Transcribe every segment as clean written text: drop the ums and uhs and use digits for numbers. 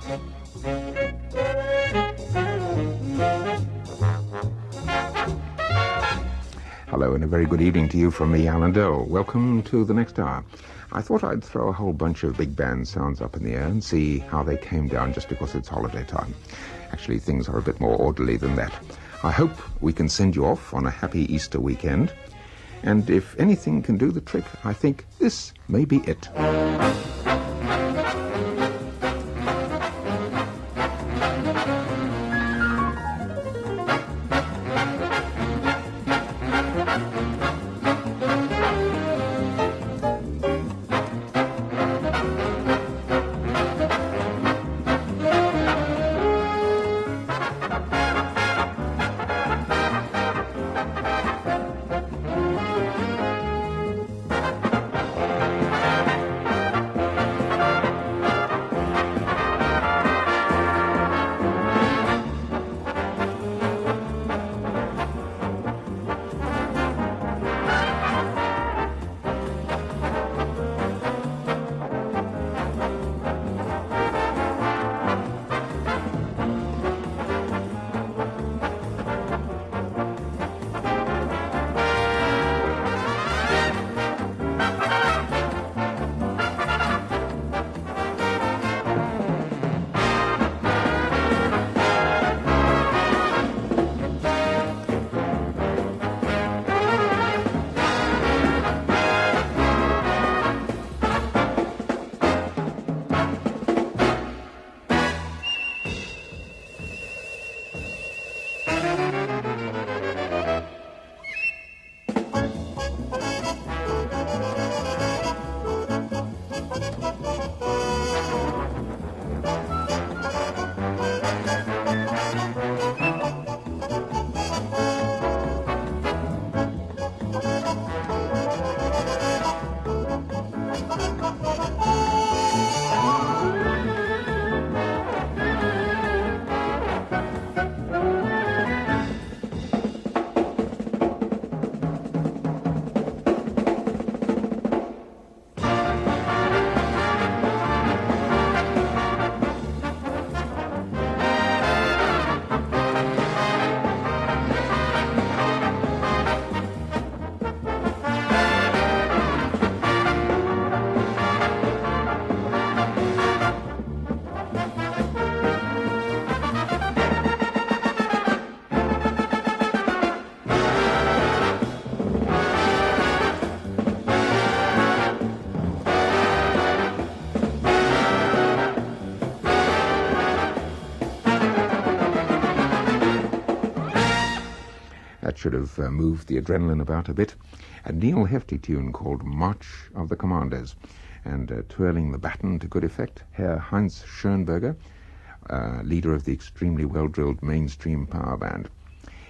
Hello and a very good evening to you from me, Alan Dell. Welcome to the next hour. I thought I'd throw a whole bunch of big band sounds up in the air and see how they came down just because it's holiday time. Actually, things are a bit more orderly than that. I hope we can send you off on a happy Easter weekend. And if anything can do the trick, I think this may be it. Should have moved the adrenaline about a bit. A Neil Hefti tune called March of the Commanders, and twirling the baton to good effect, Herr Heinz Schönberger, leader of the extremely well-drilled mainstream power band.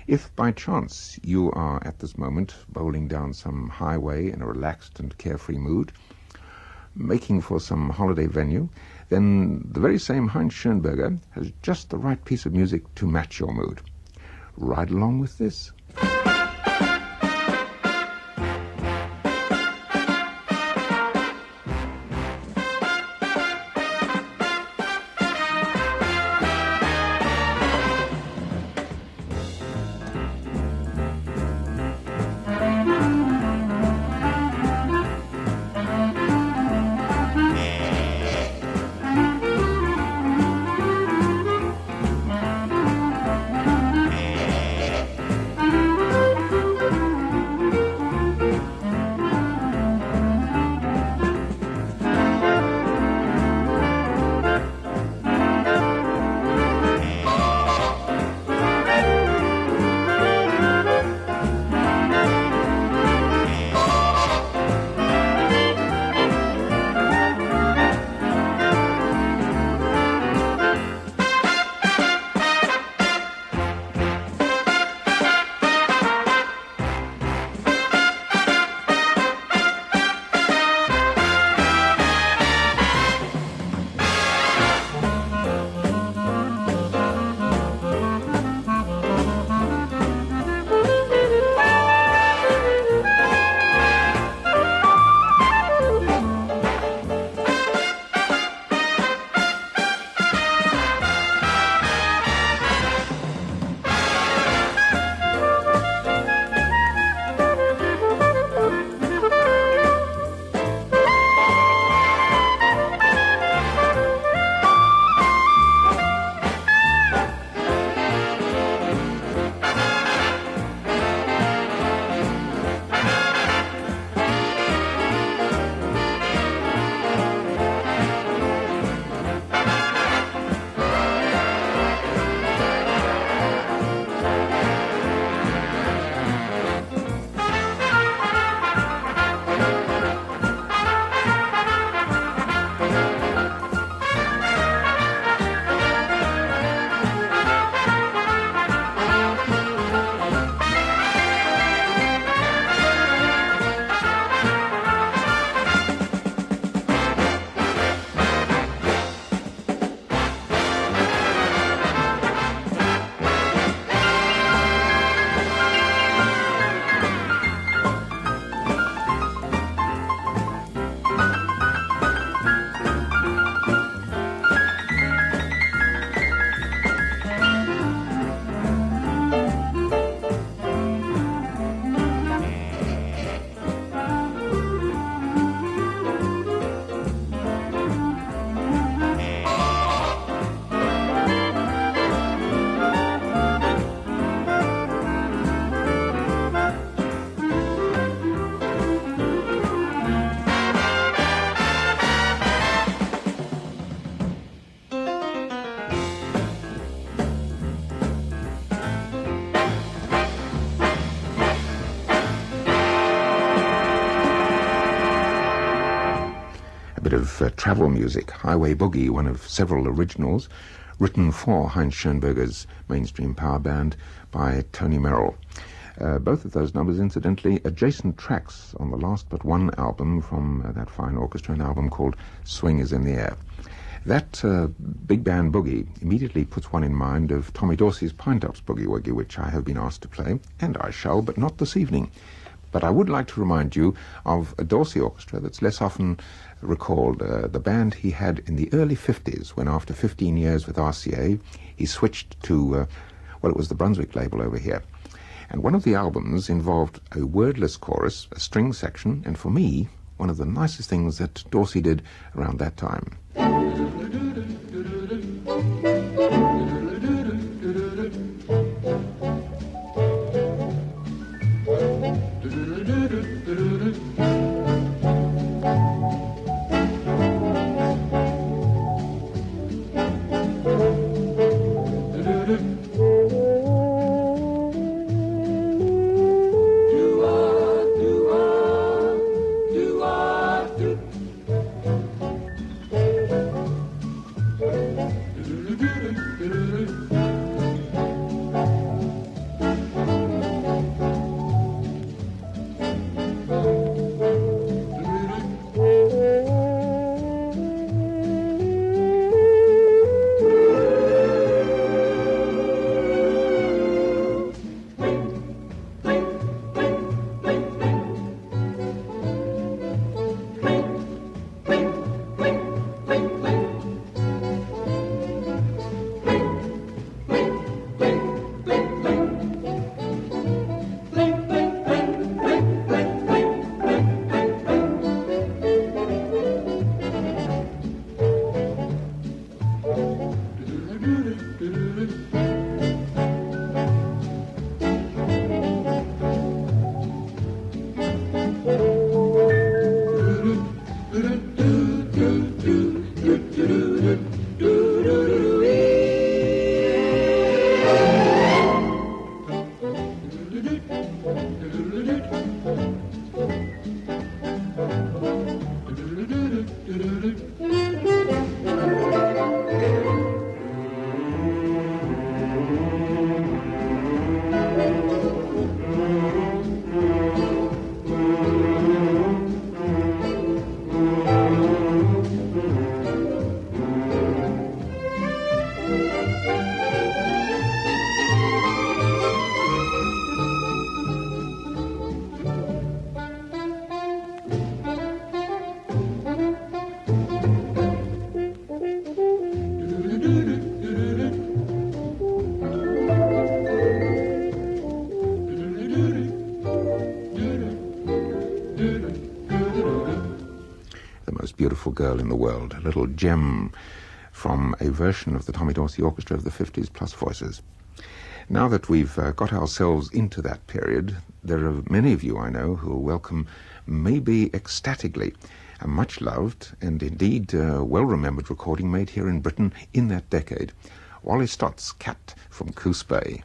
If by chance you are at this moment bowling down some highway in a relaxed and carefree mood, making for some holiday venue, then the very same Heinz Schönberger has just the right piece of music to match your mood. Ride along with this. of travel music, Highway Boogie, one of several originals, written for Heinz Schoenberger's mainstream power band by Tony Merrill. Both of those numbers, incidentally, adjacent tracks on the last but one album from that fine orchestra, an album called Swing is in the Air. That big band boogie immediately puts one in mind of Tommy Dorsey's Pine Tops Boogie Woogie, which I have been asked to play, and I shall, but not this evening. But I would like to remind you of a Dorsey orchestra that's less often recalled, the band he had in the early 50s, when after 15 years with RCA, he switched to, it was the Brunswick label over here. And one of the albums involved a wordless chorus, a string section, and for me, one of the nicest things that Dorsey did around that time. Beautiful girl in the world, a little gem from a version of the Tommy Dorsey Orchestra of the 50s plus voices. Now that we've got ourselves into that period, there are many of you I know who will welcome Maybe Ecstatically, a much loved and indeed well-remembered recording made here in Britain in that decade. Wally Stott's Cat from Coos Bay.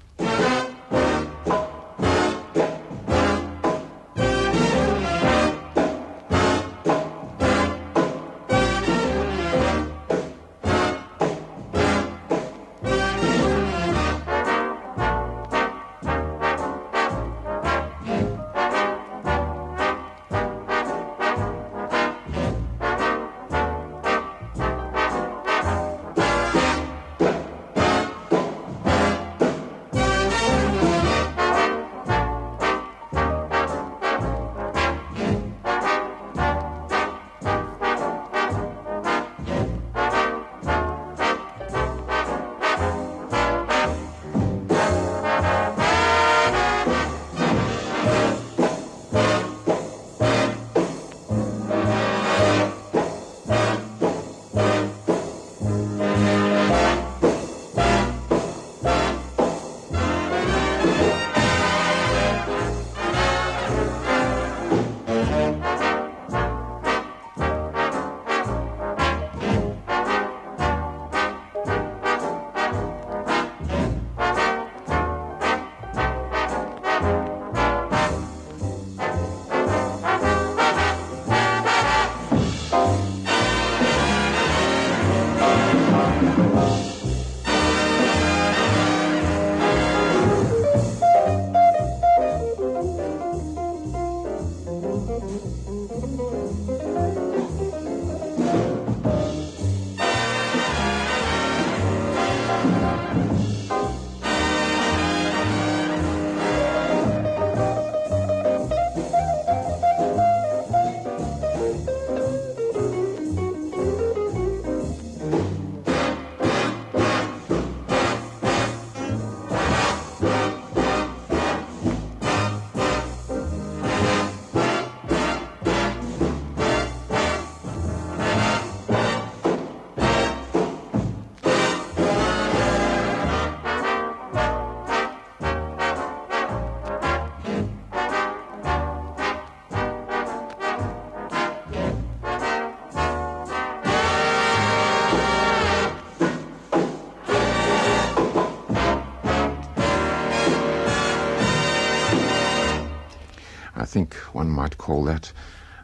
think one might call that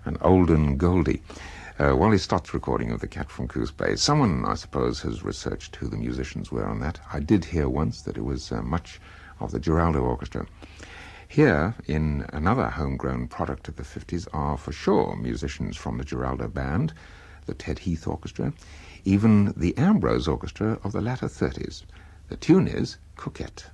an olden goldie. Wally Stott's recording of The Cat from Coos Bay. Someone, I suppose, has researched who the musicians were on that. I did hear once that it was much of the Geraldo Orchestra. Here, in another homegrown product of the 50s, are for sure musicians from the Geraldo Band, the Ted Heath Orchestra, even the Ambrose Orchestra of the latter 30s. The tune is Coquette.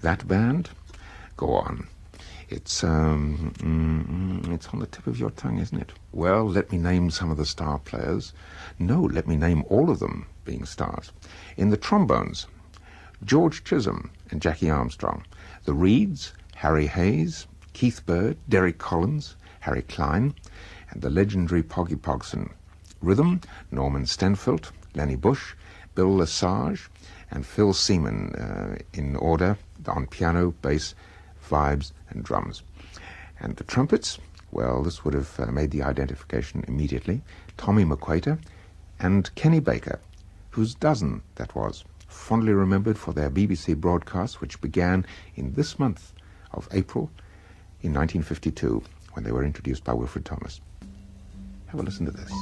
That band? Go on. It's on the tip of your tongue, isn't it? Well, let me name some of the star players. No, let me name all of them being stars. In the trombones, George Chisholm and Jackie Armstrong. The reeds, Harry Hayes, Keith Bird, Derek Collins, Harry Klein, and the legendary Poggy Pogson. Rhythm, Norman Stanfield, Lenny Bush, Bill Lesage, and Phil Seaman in order on piano, bass, vibes, and drums. And the trumpets, well, this would have made the identification immediately. Tommy McQuater and Kenny Baker, whose dozen that was, fondly remembered for their BBC broadcasts, which began in this month of April in 1952, when they were introduced by Wilfred Thomas. Have a listen to this.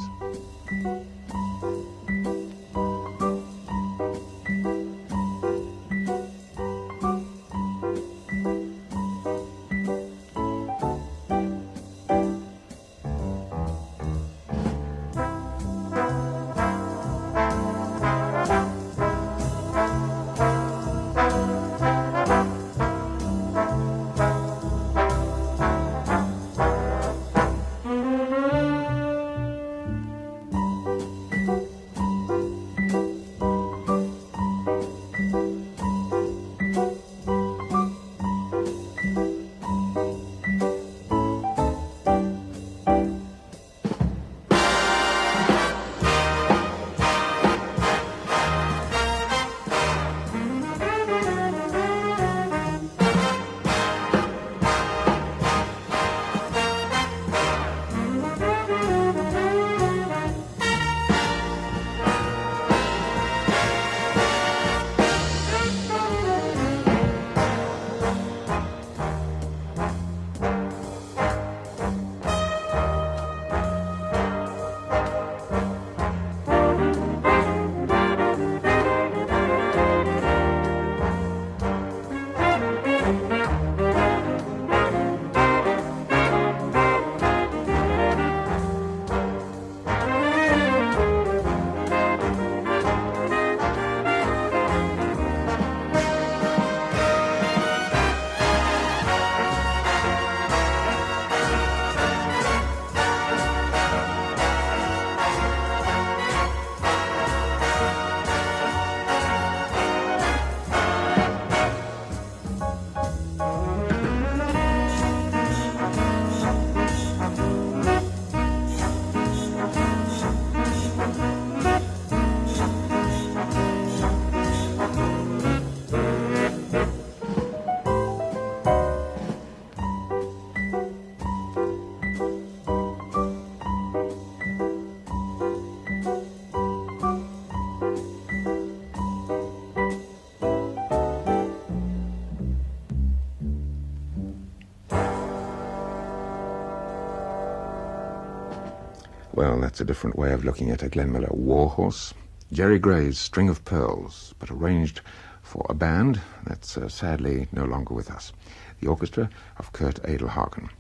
Well, that's a different way of looking at a Glenn Miller warhorse. Jerry Gray's String of Pearls, but arranged for a band that's sadly no longer with us. The orchestra of Kurt Edelhagen.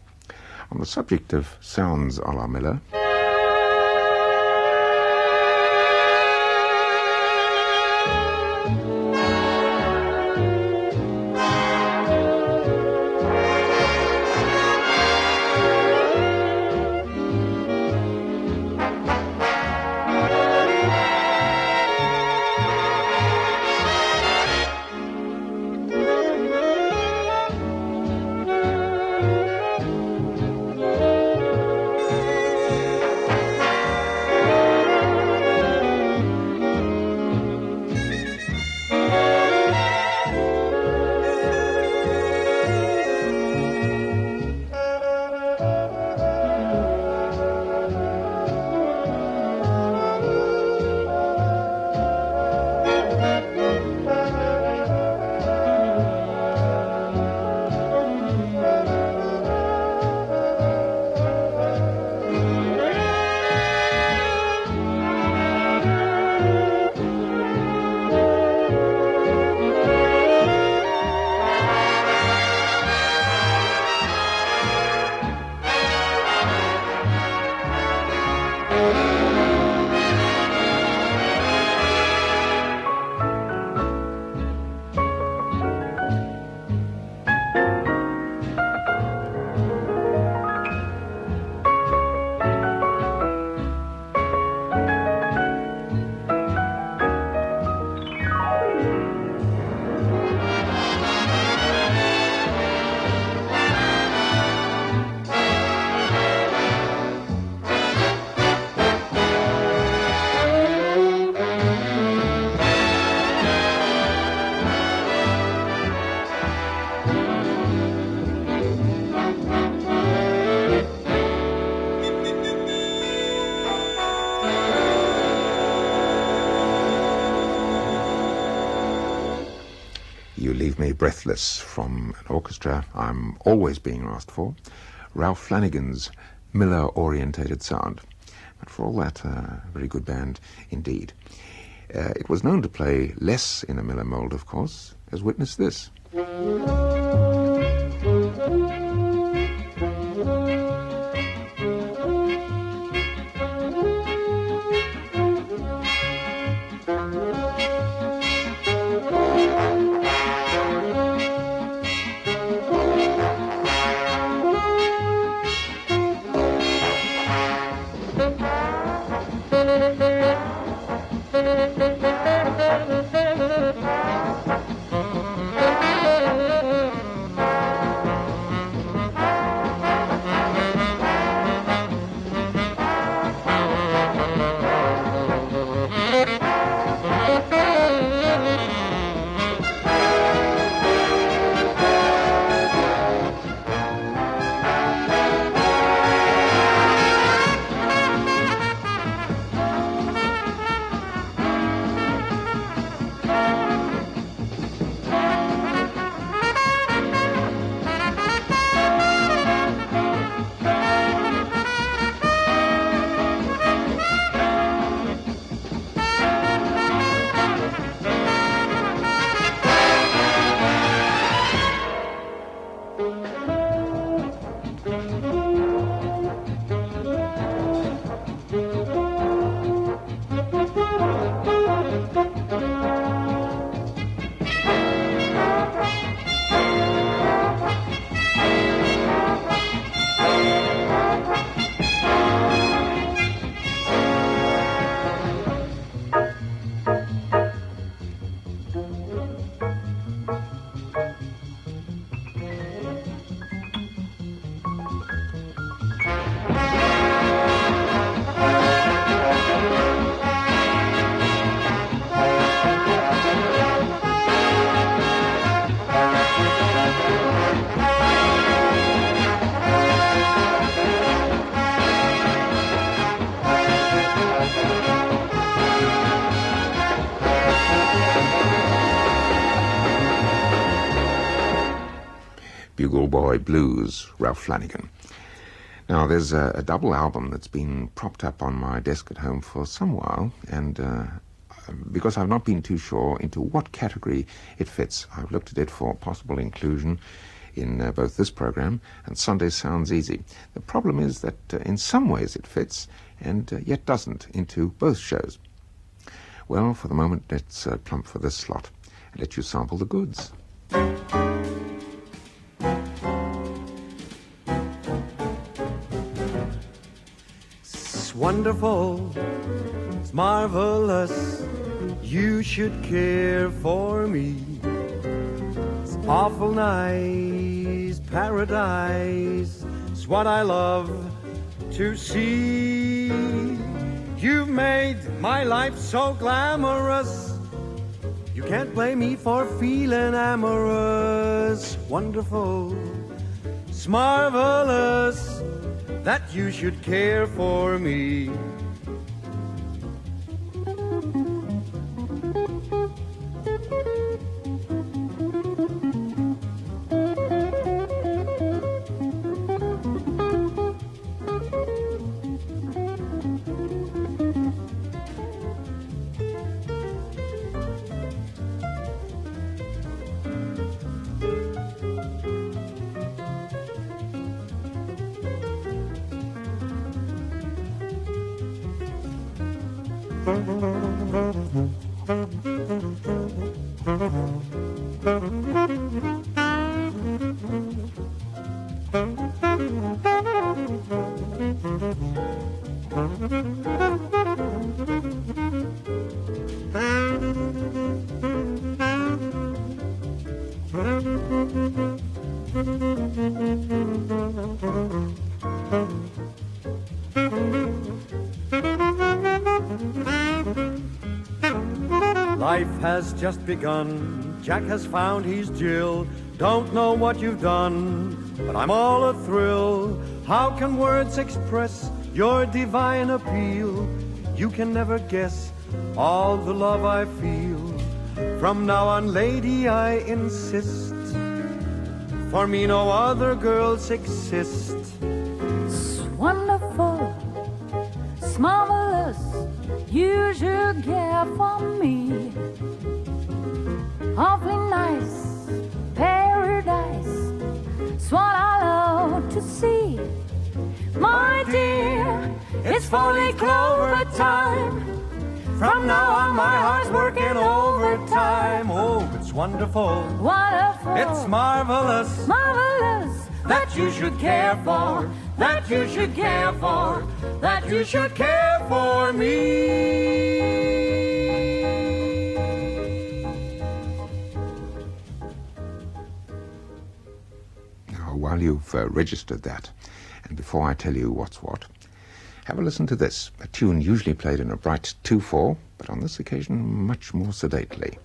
On the subject of sounds a la Miller, You Leave Me Breathless, from an orchestra I'm always being asked for, Ralph Flanagan's Miller-orientated sound. But for all that, a very good band indeed. It was known to play less in a Miller mold, of course, as witness this. Bugle Boy Blues, Ralph Flanagan. Now, there's a double album that's been propped up on my desk at home for some while, and because I've not been too sure into what category it fits, I've looked at it for possible inclusion in both this program and Sunday Sounds Easy. The problem is that in some ways it fits, and yet doesn't, into both shows. Well, for the moment, let's plump for this slot and let you sample the goods. It's wonderful, it's marvelous, you should care for me. It's awful nice, paradise, it's what I love to see. You've made my life so glamorous, you can't blame me for feeling amorous. Wonderful, it's marvelous that you should care for me. Life has just begun, Jack has found his Jill. Don't know what you've done, but I'm all a-thrill. How can words express your divine appeal? You can never guess all the love I feel. From now on, lady, I insist, for me no other girls exist. It's wonderful, it's marvelous, you should care for me. Awfully nice, paradise, it's what I love to see. My dear, it's fully clover time. From now on my heart's working overtime. Oh, it's wonderful, Wonderful, it's marvelous marvelous, that you should care for, that you should care for, that you should care for me. Now, while you've registered that, and before I tell you what's what, have a listen to this, a tune usually played in a bright 2/4, but on this occasion much more sedately.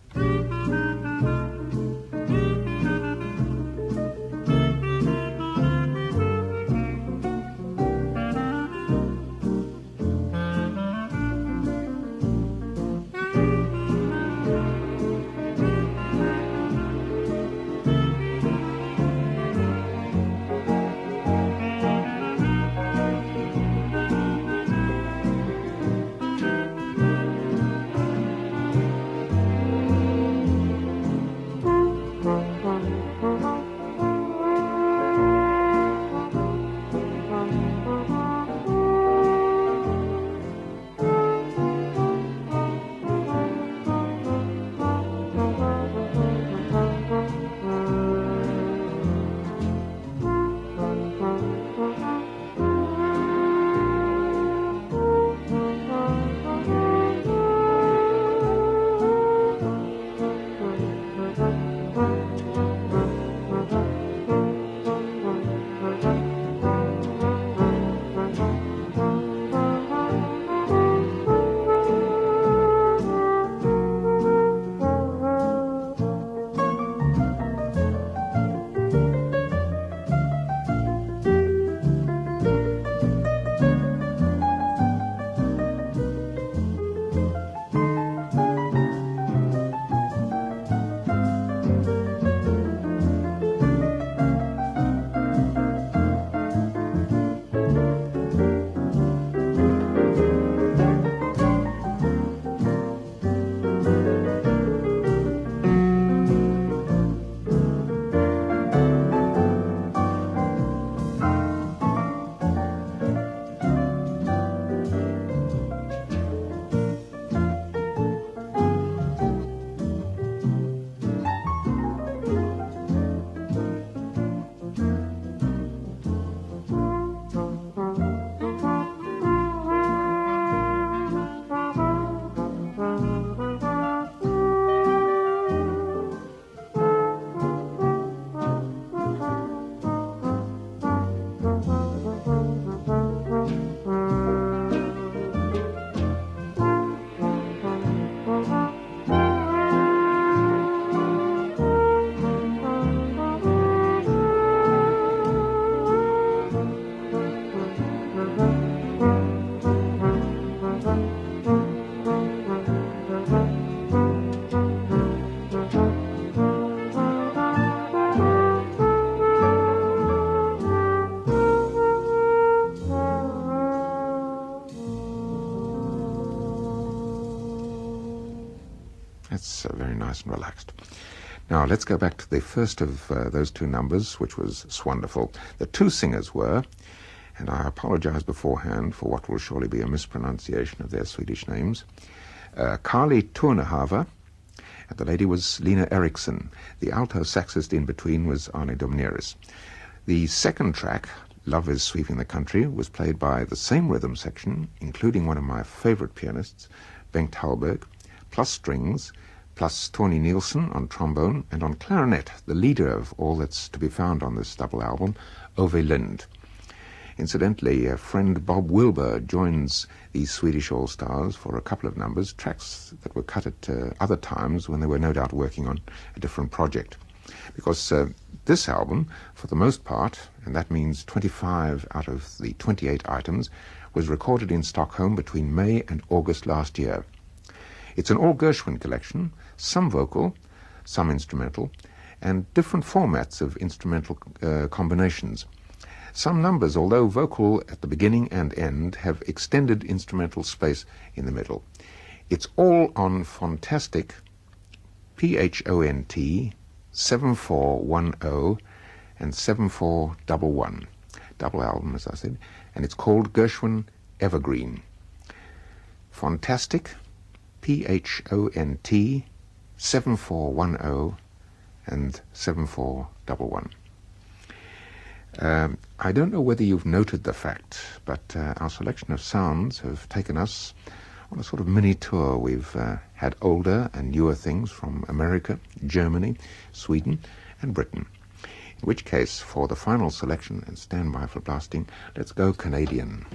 Now, let's go back to the first of those two numbers, which was Swonderful. The two singers were, and I apologize beforehand for what will surely be a mispronunciation of their Swedish names, Carly Tornehaver, and the lady was Lena Eriksson. The alto saxist in between was Arne Domneris. The second track, Love is Sweeping the Country, was played by the same rhythm section, including one of my favorite pianists, Bengt Hallberg, plus strings, plus Tony Nielsen on trombone, and on clarinet, the leader of all that's to be found on this double album, Ove Lind. Incidentally, friend Bob Wilbur joins these Swedish All-Stars for a couple of numbers, tracks that were cut at other times when they were no doubt working on a different project. Because this album, for the most part, and that means 25 out of the 28 items, was recorded in Stockholm between May and August last year. It's an all Gershwin collection, some vocal, some instrumental, and different formats of instrumental combinations. Some numbers, although vocal at the beginning and end, have extended instrumental space in the middle. It's all on Fontastic, PHONT, 7410 and 7411. Double album, as I said, and it's called Gershwin Evergreen. Fontastic, PHONT, 7410 and 7411. I don't know whether you've noted the fact, but our selection of sounds have taken us on a sort of mini tour. We've had older and newer things from America, Germany, Sweden and Britain. In which case, for the final selection, and stand by for blasting, let's go Canadian.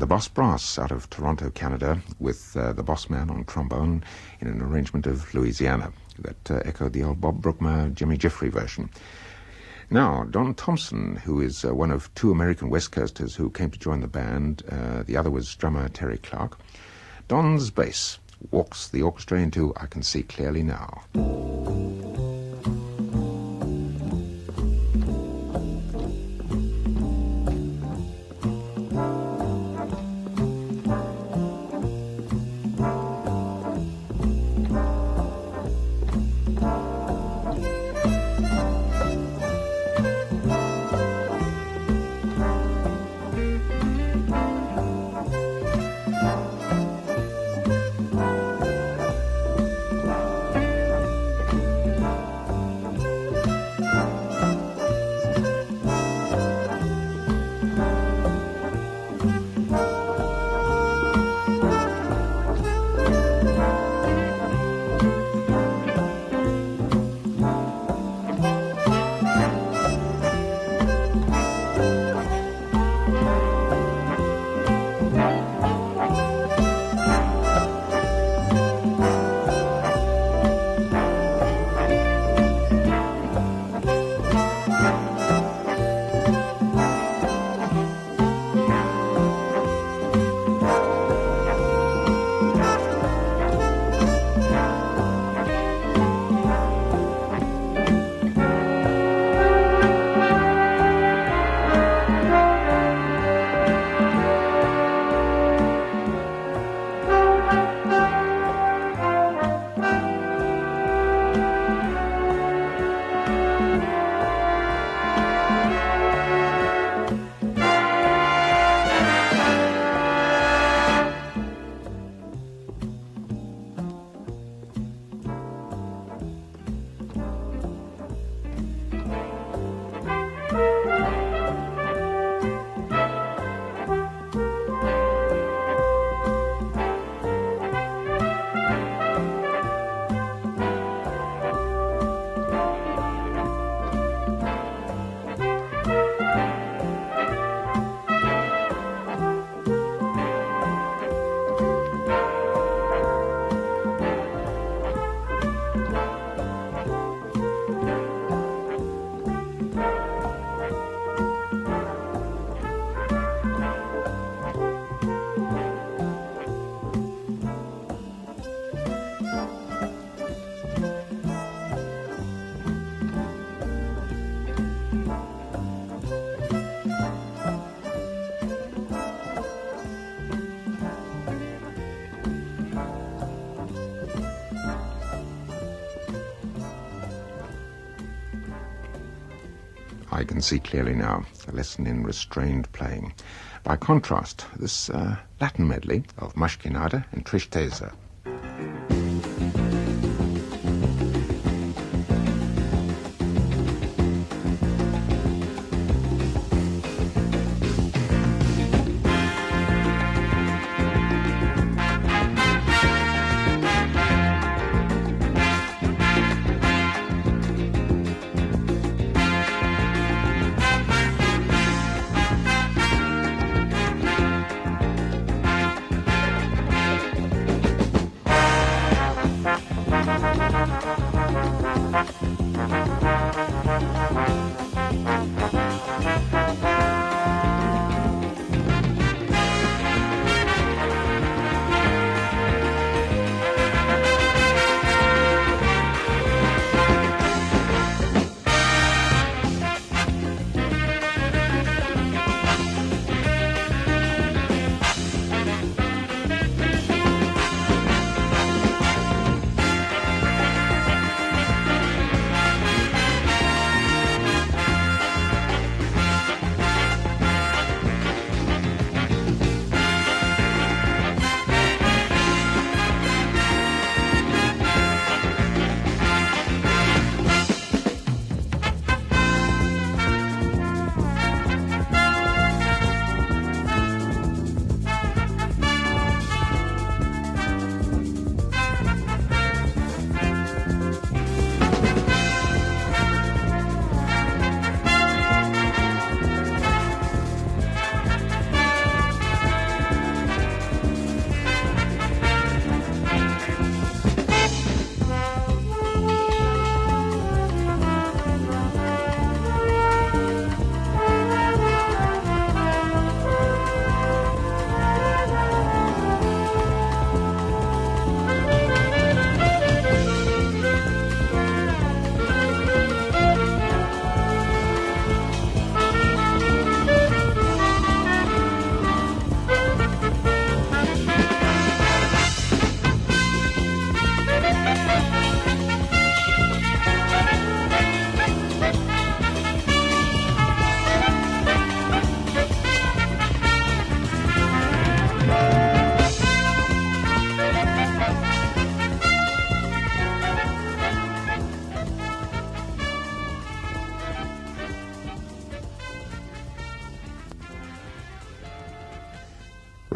the Boss Brass out of Toronto, Canada, with the Boss Man on trombone in an arrangement of Louisiana that echoed the old Bob Brookmeyer, Jimmy Jeffrey version. Now, Don Thompson, who is one of two American West Coasters who came to join the band, the other was drummer Terry Clark. Don's bass walks the orchestra into I Can See Clearly Now. I Can See Clearly Now, a lesson in restrained playing. By contrast, this Latin medley of Mashkinada and Tristeza.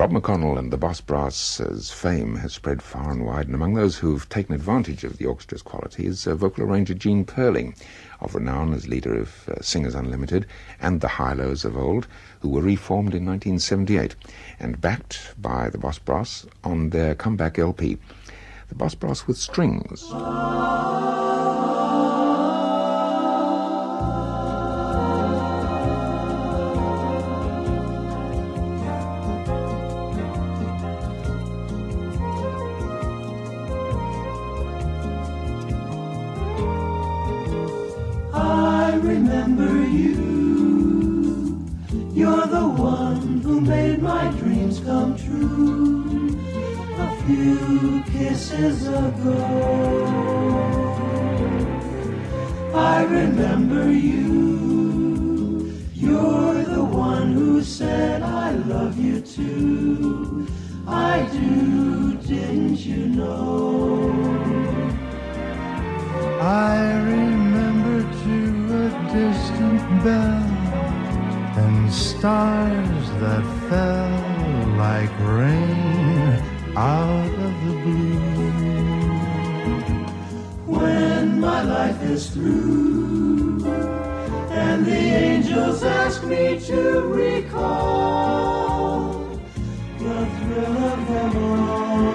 Bob McConnell and the Boss Brass's fame has spread far and wide, and among those who've taken advantage of the orchestra's quality is vocal arranger Gene Perling, of renown as leader of Singers Unlimited and the Hi-Lows of old, who were reformed in 1978 and backed by the Boss Brass on their comeback LP, The Boss Brass with Strings. Remember you, you're the one who made my dreams come true a few kisses ago. I remember you, you're the one who said I love you too. I do, didn't you know? I remember too a distant bell and stars that fell like rain out of the blue. When my life is through and the angels ask me to recall the thrill of them all,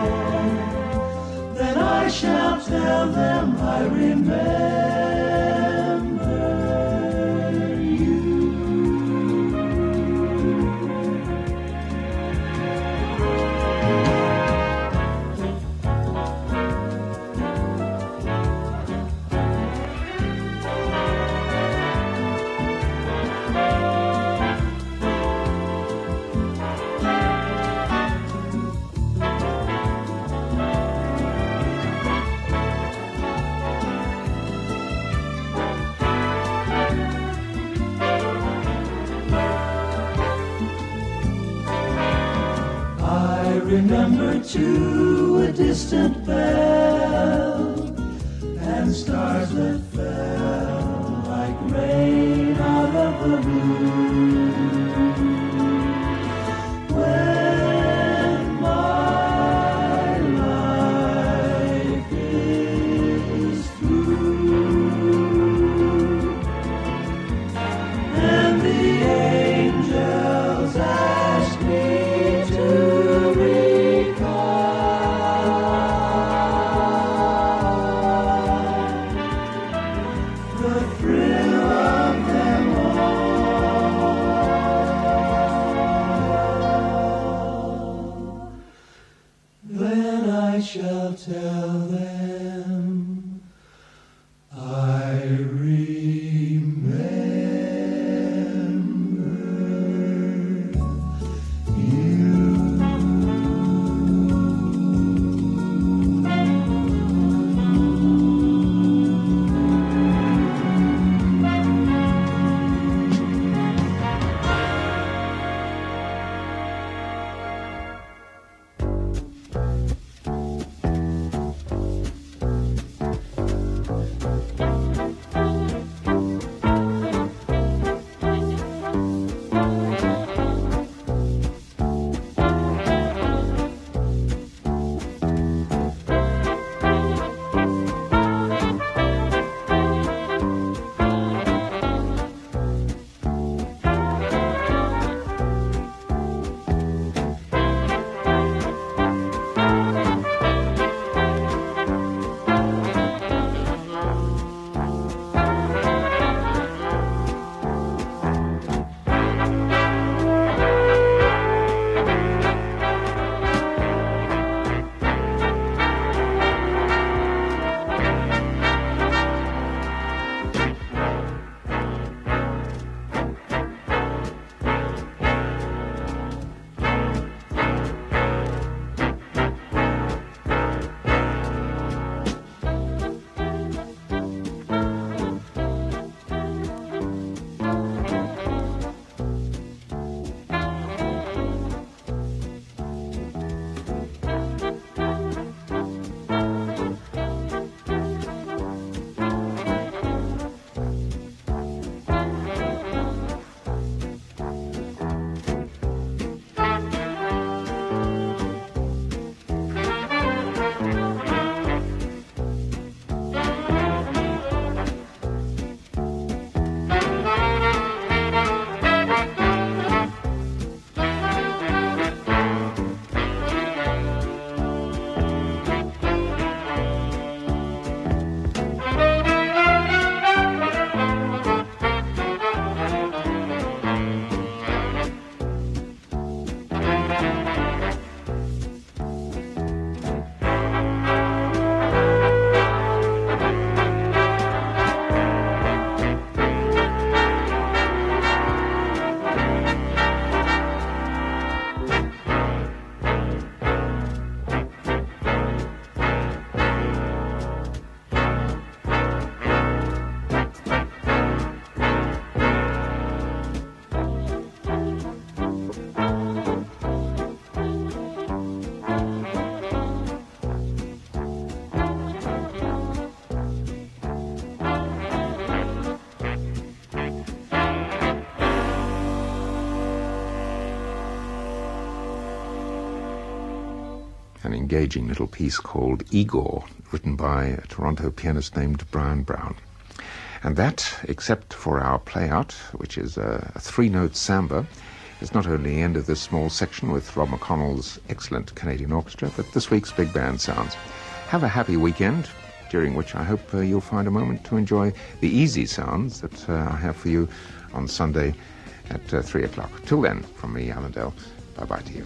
then I shall tell them I remember. Remember too a distant bell and stars that fell like rain out of the blue. When my life is through and the angels ask me to shall tell them I remember you. engaging little piece called Igor, written by a Toronto pianist named Brian Brown. And that, except for our play-out, which is a three-note samba, is not only the end of this small section with Rob McConnell's excellent Canadian orchestra, but this week's big band sounds. Have a happy weekend, during which I hope you'll find a moment to enjoy the easy sounds that I have for you on Sunday at 3 o'clock. Till then, from me, Alan Dell, bye-bye to you.